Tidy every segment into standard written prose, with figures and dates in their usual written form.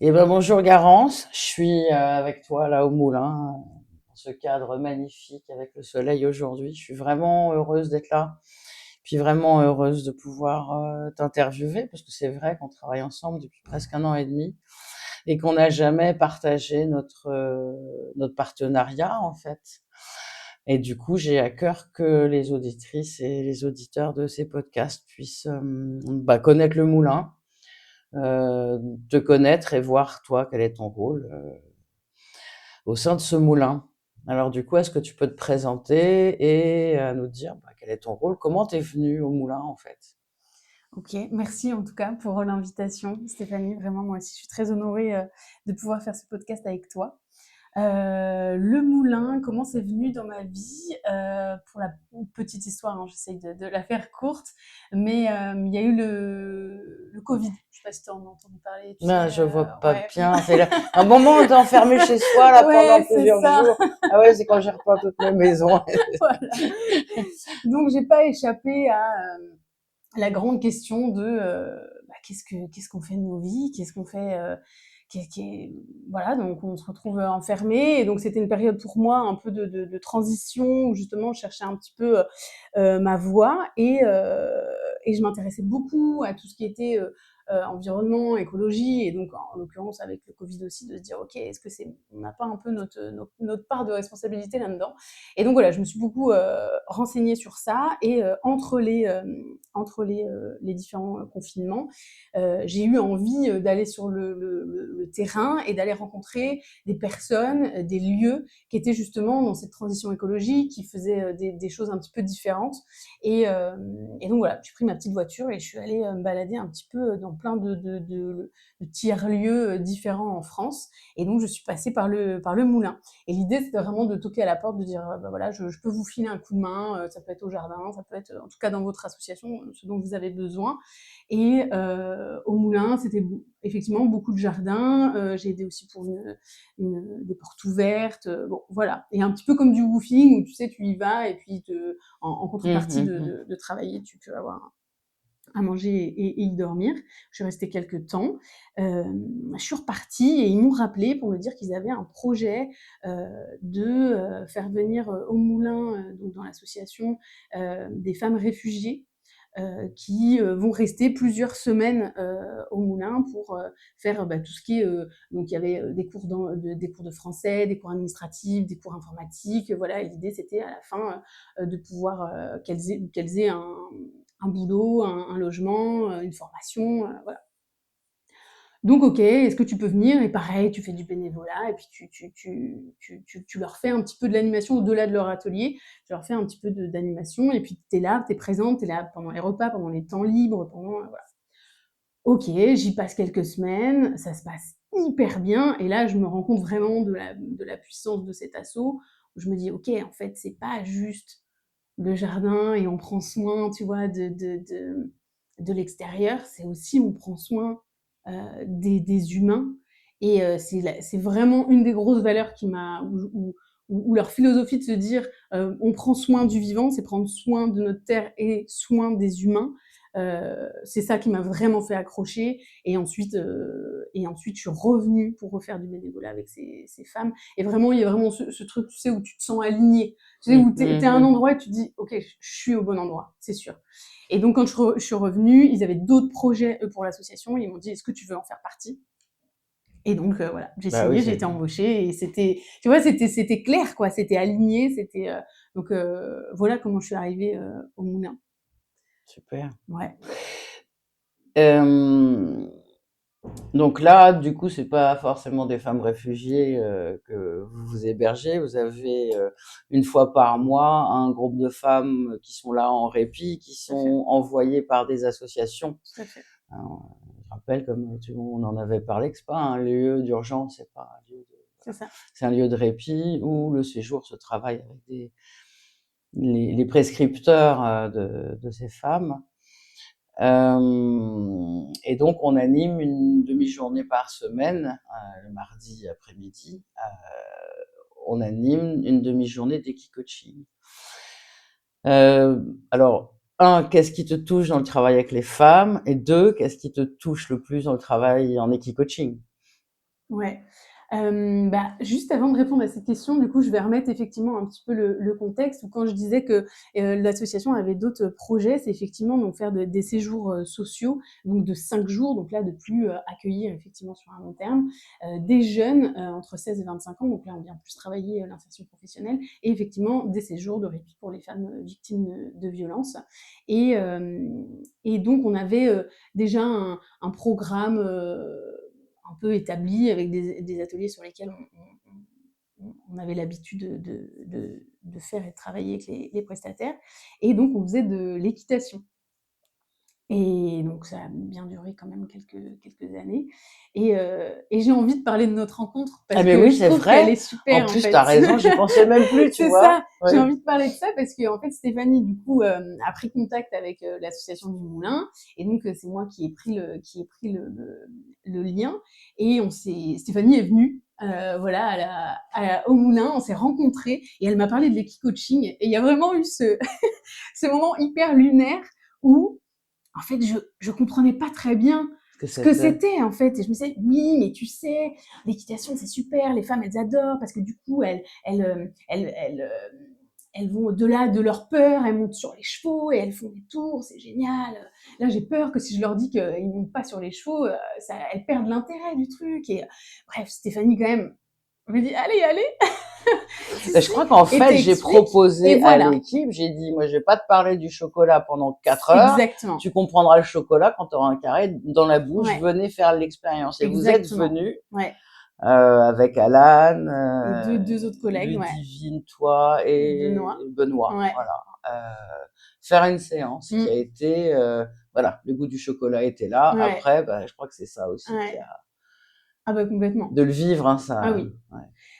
Eh ben bonjour Garance, je suis avec toi là au Moulin, dans ce cadre magnifique avec le soleil aujourd'hui. Je suis vraiment heureuse d'être là, puis vraiment heureuse de pouvoir t'interviewer parce que c'est vrai qu'on travaille ensemble depuis presque 1 an et demi et qu'on n'a jamais partagé notre partenariat en fait. Et du coup, j'ai à cœur que les auditrices et les auditeurs de ces podcasts puissent connaître le Moulin, te connaître et voir toi quel est ton rôle au sein de ce moulin. Alors du coup, est-ce que tu peux te présenter et nous dire quel est ton rôle, comment t'es venue au moulin en fait? Ok, merci en tout cas pour l'invitation, Stéphanie. Vraiment, moi aussi, je suis très honorée de pouvoir faire ce podcast avec toi. Le moulin, comment c'est venu dans ma vie pour la petite histoire, hein, j'essaye de la faire courte, mais il y a eu le Covid. Je sais pas si tu en as entendu parler, tu sais. Ben, je vois pas Ouais, bien, c'est là, un moment où t'es enfermé chez soi là pendant ouais, c'est plusieurs ça. jours. Ah ouais, c'est quand j'ai repeint toute ma maison. Voilà. Donc, j'ai pas échappé à la grande question de qu'est-ce qu'on fait de nos vies, qu'est-ce qu'on fait, voilà, donc on se retrouve enfermé, et donc c'était une période pour moi un peu de transition où justement je cherchais un petit peu ma voie, et je m'intéressais beaucoup à tout ce qui était environnement, écologie, et donc en l'occurrence avec le Covid aussi, de se dire ok, est-ce que on n'a pas un peu notre part de responsabilité là-dedans. Et donc voilà, je me suis beaucoup renseignée sur ça, et entre les différents confinements, j'ai eu envie d'aller sur le terrain et d'aller rencontrer des personnes, des lieux qui étaient justement dans cette transition écologique, qui faisaient des choses un petit peu différentes. Et donc voilà, j'ai pris ma petite voiture et je suis allée me balader un petit peu dans plein de tiers-lieux différents en France. Et donc je suis passée par le moulin. Et l'idée, c'était vraiment de toquer à la porte, de dire voilà, je peux vous filer un coup de main, ça peut être au jardin, ça peut être en tout cas dans votre association, ce dont vous avez besoin. Et au moulin, c'était effectivement beaucoup de jardins. J'ai aidé aussi pour des portes ouvertes. Bon, voilà. Et un petit peu comme du woofing, où tu sais, tu y vas et puis en contrepartie de travailler, tu peux avoir à manger et y dormir. Je suis restée quelques temps. Je suis repartie et ils m'ont rappelé pour me dire qu'ils avaient un projet de faire venir au moulin, donc dans l'association, des femmes réfugiées qui vont rester plusieurs semaines au moulin pour faire tout ce qui est. Donc il y avait des cours de français, des cours administratifs, des cours informatiques. Voilà, et l'idée c'était à la fin de pouvoir qu'elles aient un boulot, un logement, une formation, voilà. Donc, ok, est-ce que tu peux venir? Et pareil, tu fais du bénévolat et puis tu leur fais un petit peu de l'animation au-delà de leur atelier. Tu leur fais un petit peu d'animation et puis tu es là, tu es présente, tu es là pendant les repas, pendant les temps libres, voilà. Ok, j'y passe quelques semaines, ça se passe hyper bien, et là, je me rends compte vraiment de la puissance de cet assaut. Où je me dis, ok, en fait, c'est pas juste le jardin et on prend soin, tu vois, de l'extérieur, c'est aussi on prend soin des humains. Et c'est vraiment une des grosses valeurs qui m'a, où leur philosophie de se dire on prend soin du vivant, c'est prendre soin de notre terre et soin des humains. C'est ça qui m'a vraiment fait accrocher. Et ensuite, je suis revenue pour refaire du bénévolat avec ces femmes. Et vraiment, il y a vraiment ce truc, tu sais, où tu te sens aligné. Tu sais, où t'es à un endroit et tu te dis, ok, je suis au bon endroit, c'est sûr. Et donc, quand je suis revenue, ils avaient d'autres projets, eux, pour l'association. Ils m'ont dit, est-ce que tu veux en faire partie? Et donc, voilà, j'ai Bah oui, signé, j'ai c'est été embauchée, et tu vois, c'était clair, quoi. C'était aligné, donc, voilà comment je suis arrivée au Moulin. super. Ouais. Euh, Donc là, du coup, c'est pas forcément des femmes réfugiées que vous vous hébergez. Vous avez une fois par mois un groupe de femmes qui sont là en répit, qui Tout à fait. sont envoyées par des associations. Tout à fait. Alors, je rappelle, comme on en avait parlé, que c'est pas un lieu d'urgence, c'est pas un lieu de, C'est voilà. ça. C'est un lieu de répit où le séjour se travaille avec les prescripteurs de ces femmes. Et donc, on anime une demi-journée par semaine, le mardi après-midi. On anime une demi-journée d'équi-coaching. Alors, un, qu'est-ce qui te touche dans le travail avec les femmes? Et deux, qu'est-ce qui te touche le plus dans le travail en équi-coaching? Ouais. Juste avant de répondre à cette question, du coup, je vais remettre effectivement un petit peu le contexte où quand je disais que l'association avait d'autres projets, c'est effectivement donc faire des séjours sociaux, donc de 5 jours, donc là de plus accueillir effectivement sur un long terme des jeunes entre 16 et 25 ans, donc là on vient plus travailler l'insertion professionnelle, et effectivement des séjours de répit pour les femmes victimes de violences. Et, euh, et donc on avait déjà un programme un peu établi avec des ateliers sur lesquels on avait l'habitude de faire et de travailler avec les prestataires. Et donc, on faisait de l'équitation. Et donc, ça a bien duré quand même quelques années. Et j'ai envie de parler de notre rencontre Ah parce mais que oui, je c'est trouve qu'elle vrai. est En super, en plus, fait. t'as raison, j'y pensais même plus, tu C'est vois. ça, j'ai Oui. envie de parler de ça parce que, en fait, Stéphanie, du coup, a pris contact avec l'association du Moulin. Et donc, c'est moi qui ai pris le lien. Et Stéphanie est venue. Voilà, au Moulin, on s'est rencontrés et elle m'a parlé de l'équi-coaching. Et il y a vraiment eu ce moment hyper lunaire où en fait, je comprenais pas très bien Que ce que c'était. c'était, en fait. Et je me disais, oui, mais tu sais, l'équitation, c'est super, les femmes, elles adorent, parce que du coup, elles vont au-delà de leur peur, elles montent sur les chevaux et elles font des tours, c'est génial. Là, j'ai peur que si je leur dis qu'ils montent pas sur les chevaux, elles perdent l'intérêt du truc. Et bref, Stéphanie, quand même, me dit, allez, allez, si, Je si, crois qu'en et fait, j'ai t'expliques. Et proposé à voilà, l'équipe, j'ai dit, moi, je vais pas te parler du chocolat pendant 4 heures. exactement. Tu comprendras le chocolat quand tu auras un carré dans la bouche. Ouais, Venez faire l'expérience. Et vous êtes exactement. venus Ouais. avec Alan, Et deux autres collègues, ouais. Ludivine, toi et Benoît. Benoît. Ouais. Voilà. Faire une séance qui a Mm. été, voilà, le goût du chocolat était là. Ouais. Après, bah, je crois que c'est ça aussi qui Ouais. a Ah bah complètement. de le vivre, hein, Ah ça. oui. Ouais.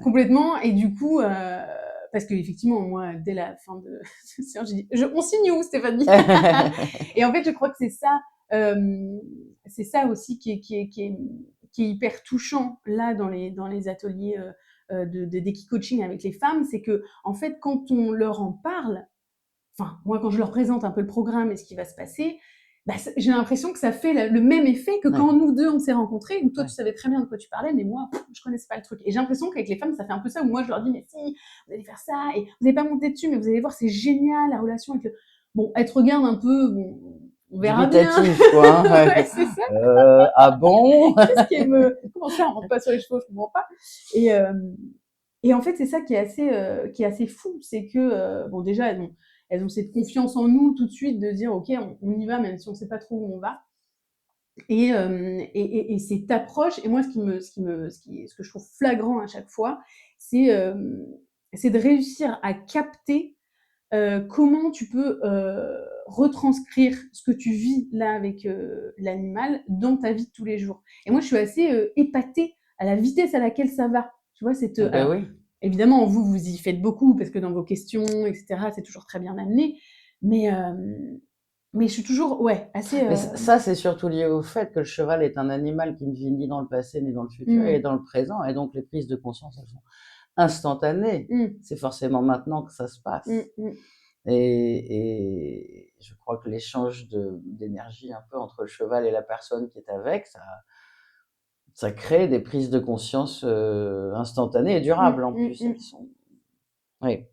Complètement. Et du coup, parce que effectivement, moi, dès la fin de cette séance, j'ai dit, on signe où, Stéphanie? Et en fait, je crois que c'est ça aussi qui est hyper touchant là dans les ateliers d'équi-coaching avec les femmes, c'est que en fait, quand on leur en parle, enfin, moi, quand je leur présente un peu le programme et ce qui va se passer, bah, j'ai l'impression que ça fait le même effet que Ouais, quand nous deux, on s'est rencontrés, où toi, ouais. tu savais très bien de quoi tu parlais, mais moi, je connaissais pas le truc. Et j'ai l'impression qu'avec les femmes, ça fait un peu ça, où moi, je leur dis, mais si, vous allez faire ça, et vous n'allez pas monter dessus, mais vous allez voir, c'est génial, la relation avec le... Bon, elle te regarde un peu, bon, on verra bien. Dubitatif, quoi. Hein, Ouais, ouais. c'est ça. Ah bon? Qu'est-ce qui me... Comment ça, on rentre pas sur les chevaux, je comprends pas. Et, euh, et en fait, c'est ça qui est assez fou, c'est que, bon, déjà, elles ont cette confiance en nous tout de suite de dire, OK, on y va, même si on sait pas trop où on va. Et cette approche, et moi, ce que je trouve flagrant à chaque fois, c'est de réussir à capter comment tu peux retranscrire ce que tu vis là avec l'animal dans ta vie de tous les jours. Et moi, je suis assez épatée à la vitesse à laquelle ça va. Tu vois, Ah ben alors, oui. évidemment, vous y faites beaucoup parce que dans vos questions, etc., c'est toujours très bien amené. Mais, mais je suis toujours, ouais, assez. Mais ça, c'est surtout lié au fait que le cheval est un animal qui ne vit ni dans le passé ni dans le futur, il est Mm, dans le présent, et donc les prises de conscience, elles sont instantanées. mm, C'est forcément maintenant que ça se mm, passe. mm. Et je crois que l'échange d'énergie un peu entre le cheval et la personne qui est avec, ça crée des prises de conscience instantanées et Mm, durables en mm, plus. Elles mm. sont. Oui.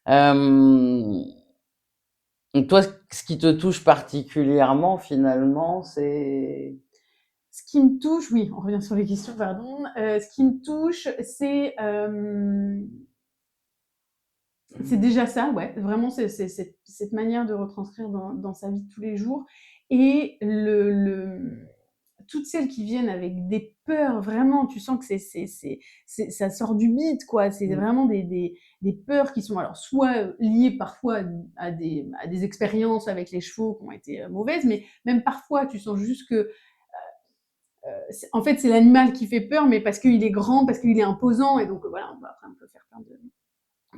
Euh, donc toi, ce qui te touche particulièrement, finalement, c'est. Ce qui me touche, oui, on revient sur les questions, pardon. Ce qui me touche, c'est déjà ça, ouais. Vraiment, c'est cette manière de retranscrire dans sa vie de tous les jours. Et toutes celles qui viennent avec des peurs, vraiment, tu sens que ça sort du bide, quoi. C'est vraiment des peurs qui sont alors soit liées parfois à des expériences avec les chevaux qui ont été mauvaises, mais même parfois, tu sens juste que en fait, c'est l'animal qui fait peur, mais parce qu'il est grand, parce qu'il est imposant, et donc voilà, après on peut faire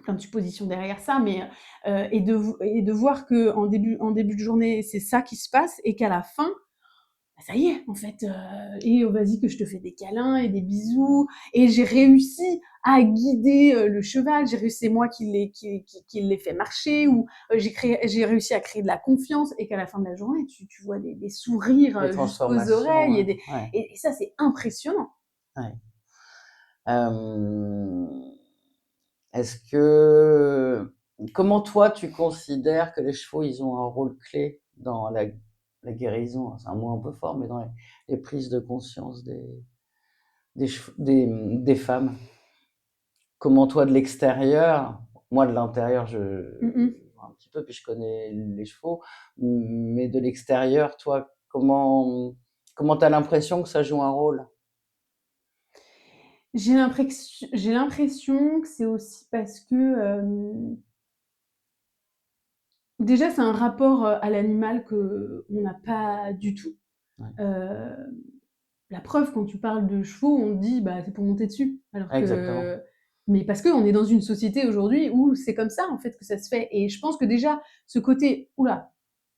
plein de suppositions derrière ça, mais et de voir que en début de journée, c'est ça qui se passe, et qu'à la fin, bah, ça y est, en fait, et vas-y que je te fais des câlins et des bisous, et j'ai réussi à guider le cheval, j'ai réussi, c'est moi qui l'ai fait marcher, ou j'ai réussi à créer de la confiance, et qu'à la fin de la journée, tu vois des sourires Des jusqu'aux transformations, oreilles, ouais. et ça, c'est impressionnant. Ouais. Euh, Est-ce que comment toi tu considères que les chevaux ils ont un rôle clé dans la guérison? C'est un mot un peu fort, mais dans les prises de conscience des femmes. Comment toi de l'extérieur, moi de l'intérieur un petit peu puis je connais les chevaux, mais de l'extérieur, toi comment t'as l'impression que ça joue un rôle? J'ai l'impression que c'est aussi parce que, déjà, c'est un rapport, à l'animal qu'on n'a pas du tout. Ouais, Heu, la preuve, quand tu parles de chevaux, on te dit: «Bah, c'est pour monter dessus». Alors exactement. que mais parce qu'on est dans une société aujourd'hui où c'est comme ça, en fait, que ça se fait et je pense que déjà, ce côté: «Ouh là!»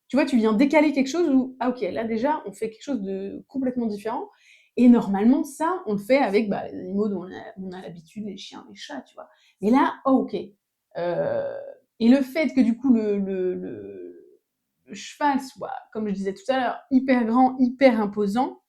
Tu vois, tu viens décaler quelque chose où, ah OK, là déjà, on fait quelque chose de complètement différent et normalement, ça, on le fait avec, bah, les animaux dont on a l'habitude, les chiens, les chats, tu vois? Mais là, oh OK. Et le fait que du coup le cheval soit, comme je disais tout à l'heure, hyper grand, hyper imposant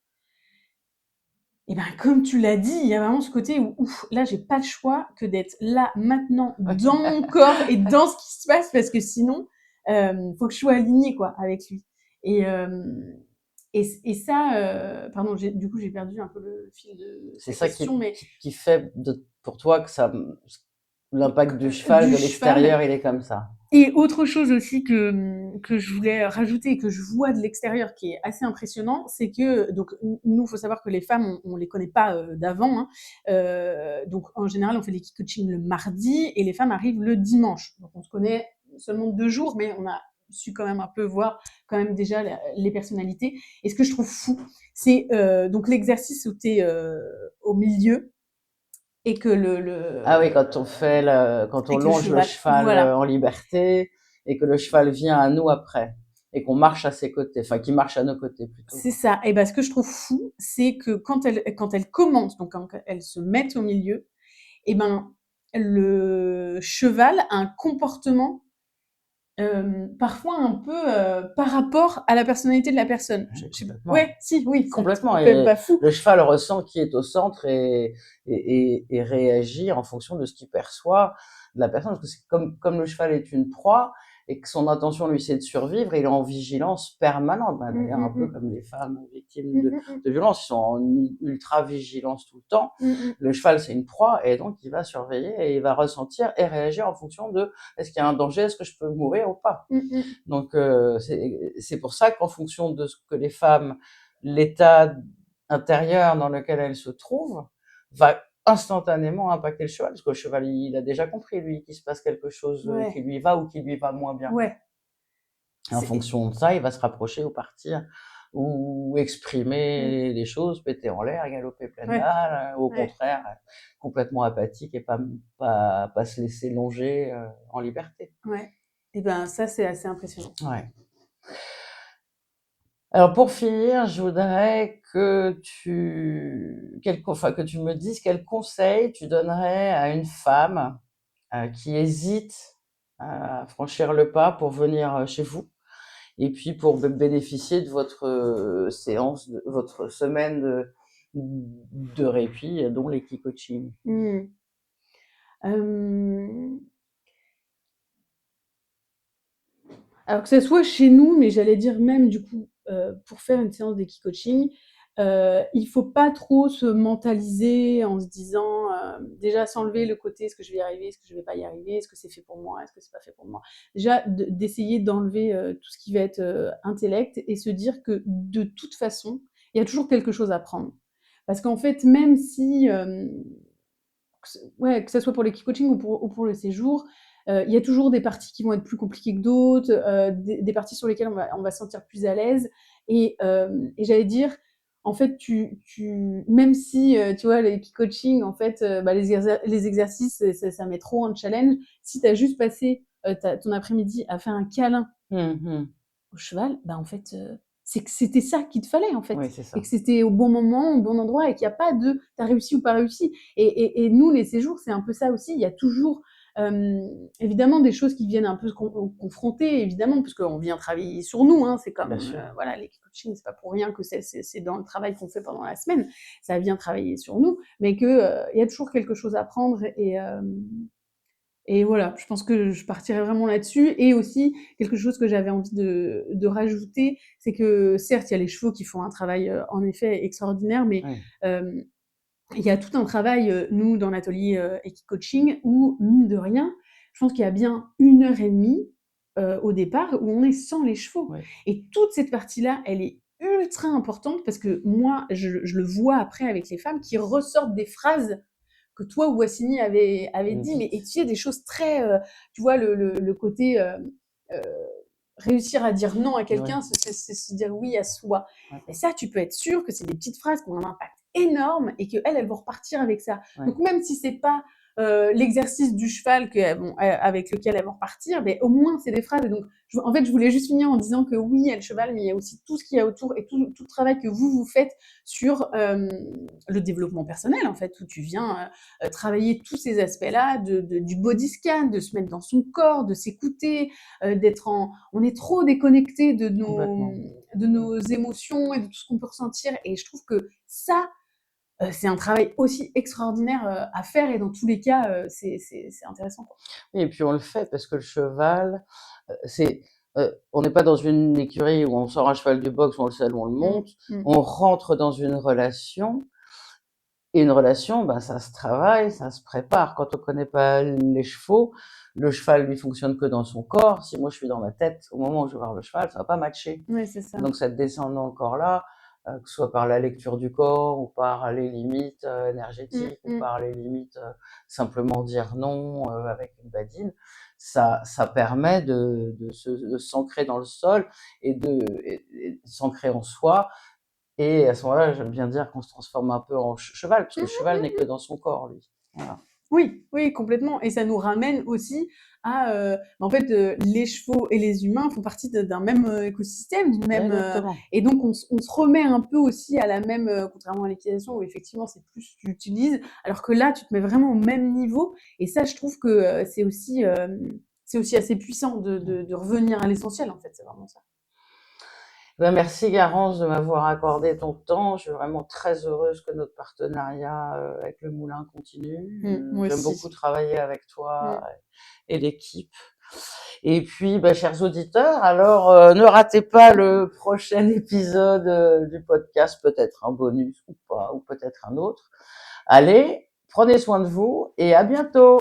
et ben, comme tu l'as dit, il y a vraiment ce côté où, ouf, là, j'ai pas le choix que d'être là, maintenant, dans mon corps et dans ce qui se passe parce que sinon, faut que je sois alignée, quoi, avec lui et et ça, pardon, j'ai perdu un peu le fil de C'est ta ça question, mais qui fait pour toi que l'impact du cheval du de cheval. l'extérieur, il est comme ça. Et autre chose aussi que je voulais rajouter et que je vois de l'extérieur qui est assez impressionnant, c'est que donc nous, il faut savoir que les femmes, on les connaît pas d'avant. Hein. Donc en général, on fait des coaching le mardi et les femmes arrivent le dimanche. Donc on se connaît seulement 2 jours, mais on a su quand même un peu voir quand même déjà les personnalités. Et ce que je trouve fou, c'est donc l'exercice où tu es au milieu et que Ah oui, quand on avec le longe le cheval, cheval voilà. en liberté et que le cheval vient à nous après et qu'on marche à ses côtés, enfin qu'il marche à nos côtés plutôt. C'est ça. Et ben, ce que je trouve fou, c'est que quand elle commence, donc quand elle se met au milieu, et ben, le cheval a un comportement, parfois un peu, par rapport à la personnalité de la personne. Je Ouais, sais pas complètement. ouais, si, oui, c'est un petit peu Complètement. quand même Et pas fou. le cheval ressent qui est au centre et réagit en fonction de ce qu'il perçoit de la personne. Parce que c'est comme le cheval est une proie et que son intention, lui, c'est de survivre, il est en vigilance permanente. Ben, Mmh, d'ailleurs, un mmh peu mh. comme les femmes victimes Mmh mh mh. de violence, ils sont en ultra vigilance tout le temps. Mmh mh. Le cheval, c'est une proie et donc il va surveiller et il va ressentir et réagir en fonction de est-ce qu'il y a un danger, est-ce que je peux mourir ou pas. Mmh mh. Donc, c'est pour ça qu'en fonction de ce que les femmes, l'état intérieur dans lequel elles se trouvent, va instantanément impacter le cheval, parce que le cheval, il a déjà compris, lui, qu'il se passe quelque chose qui Ouais, lui va ou qui lui va moins bien. ouais. Et en C'est fonction de ça, il va se rapprocher ou partir ou mmh. exprimer des choses, péter en l'air, galoper pleine Ouais, balle, ou au ouais, contraire, complètement apathique et pas se laisser longer en liberté. ouais. Et ben, ça, c'est assez impressionnant. Ouais. Alors pour finir, je voudrais que tu me dises quel conseil tu donnerais à une femme qui hésite à franchir le pas pour venir chez vous et puis pour bénéficier de votre votre semaine de répit, dont l'équi-coaching. Mmh. Hem Alors que ça soit chez nous, mais j'allais dire même du coup, pour faire une séance d'équi-coaching, il faut pas trop se mentaliser en se disant, déjà s'enlever le côté: «Est-ce que je vais y arriver? Est-ce que je vais pas y arriver? Est-ce que c'est fait pour moi? Est-ce que c'est pas fait pour moi?» Déjà d'essayer d'enlever, tout ce qui va être, intellect et se dire que de toute façon, il y a toujours quelque chose à prendre. Parce qu'en fait, même si, que ça soit pour l'équi-coaching ou pour le séjour, il y a toujours des parties qui vont être plus compliquées que d'autres, des parties sur lesquelles on va se sentir plus à l'aise et j'allais dire, en fait, même si, tu vois, l'équi-coaching, en fait, bah, les exercices, ça met trop en challenge, si tu as juste passé, ta ton après-midi à faire un câlin Mmh mh. au cheval, bah, en fait, c'est que c'était ça qu'il te fallait, en fait Oui, c'est et ça. que c'était au bon moment, au bon endroit et qu'il y a pas de: «Tu as réussi ou pas réussi» et nous, les séjours, c'est un peu ça aussi. Il y a toujours, Évidemment, des choses qui viennent un peu confronter, évidemment, parce qu'on vient travailler sur nous. Hein, c'est comme, voilà, les coachings, c'est pas pour rien que c'est dans le travail qu'on fait pendant la semaine. Ça vient travailler sur nous, mais que il y a toujours quelque chose à apprendre et voilà, je pense que je partirais vraiment là-dessus. Et aussi, quelque chose que j'avais envie de rajouter, c'est que certes, il y a les chevaux qui font un travail en effet extraordinaire, mais il y a tout un travail, nous, dans l'atelier Equicoaching, où, mine de rien, je pense qu'il y a bien 1 heure et demie au départ où on est sans les chevaux. Ouais. Et toute cette partie-là, elle est ultra importante parce que moi, je le vois après avec les femmes qui ressortent des phrases que toi ou Wassini avait dit, mais et tu sais, des choses très, tu vois, le côté réussir à dire non à quelqu'un, c'est se dire oui à soi. Et ça, tu peux être sûr que c'est des petites phrases qui ont un impact énorme et qu'elles vont repartir avec ça. Donc même si c'est pas l'exercice du cheval avec lequel elles vont repartir, mais au moins c'est des phrases. Et donc, en fait, je voulais juste finir en disant que oui, il y a le cheval, mais il y a aussi tout ce qu'il y a autour et tout le travail que vous faites sur le développement personnel, en fait, où tu viens travailler tous ces aspects-là, du body scan, de se mettre dans son corps, de s'écouter, on est trop déconnecté de nos émotions et de tout ce qu'on peut ressentir. Et je trouve que ça, c'est un travail aussi extraordinaire à faire, et dans tous les cas, c'est intéressant, quoi. Et puis on le fait parce que le cheval, on n'est pas dans une écurie où on sort un cheval du box, on le selle, on le monte. On rentre dans une relation. Et une relation, ben, ça se travaille, ça se prépare. Quand on connaît pas les chevaux, le cheval lui fonctionne que dans son corps. Si moi je suis dans ma tête, au moment où je vais voir le cheval, ça va pas matcher. Ouais, c'est ça. Donc cette descendant encore là, que ce soit par la lecture du corps ou par les limites énergétiques ou par les limites simplement dire non avec une badine, ça permet de s'ancrer dans le sol et de s'ancrer en soi. Et à ce moment-là, j'aime bien dire qu'on se transforme un peu en cheval, parce que le cheval n'est que dans son corps, lui. Voilà. Oui, oui, complètement. Et ça nous ramène aussi à, en fait, les chevaux et les humains font partie d'un même écosystème, d'une même. Et donc on se remet un peu aussi à la même, contrairement à l'équitation où effectivement c'est plus tu l'utilises, alors que là tu te mets vraiment au même niveau. Et ça, je trouve que c'est aussi assez puissant de revenir à l'essentiel, en fait. C'est vraiment ça. Ben, merci Garance de m'avoir accordé ton temps. Je suis vraiment très heureuse que notre partenariat avec le Moulin continue. Moi J'aime aussi. beaucoup travailler avec toi et l'équipe. Et puis, ben, chers auditeurs, alors ne ratez pas le prochain épisode du podcast, peut-être un bonus ou pas, ou peut-être un autre. Allez, prenez soin de vous et à bientôt.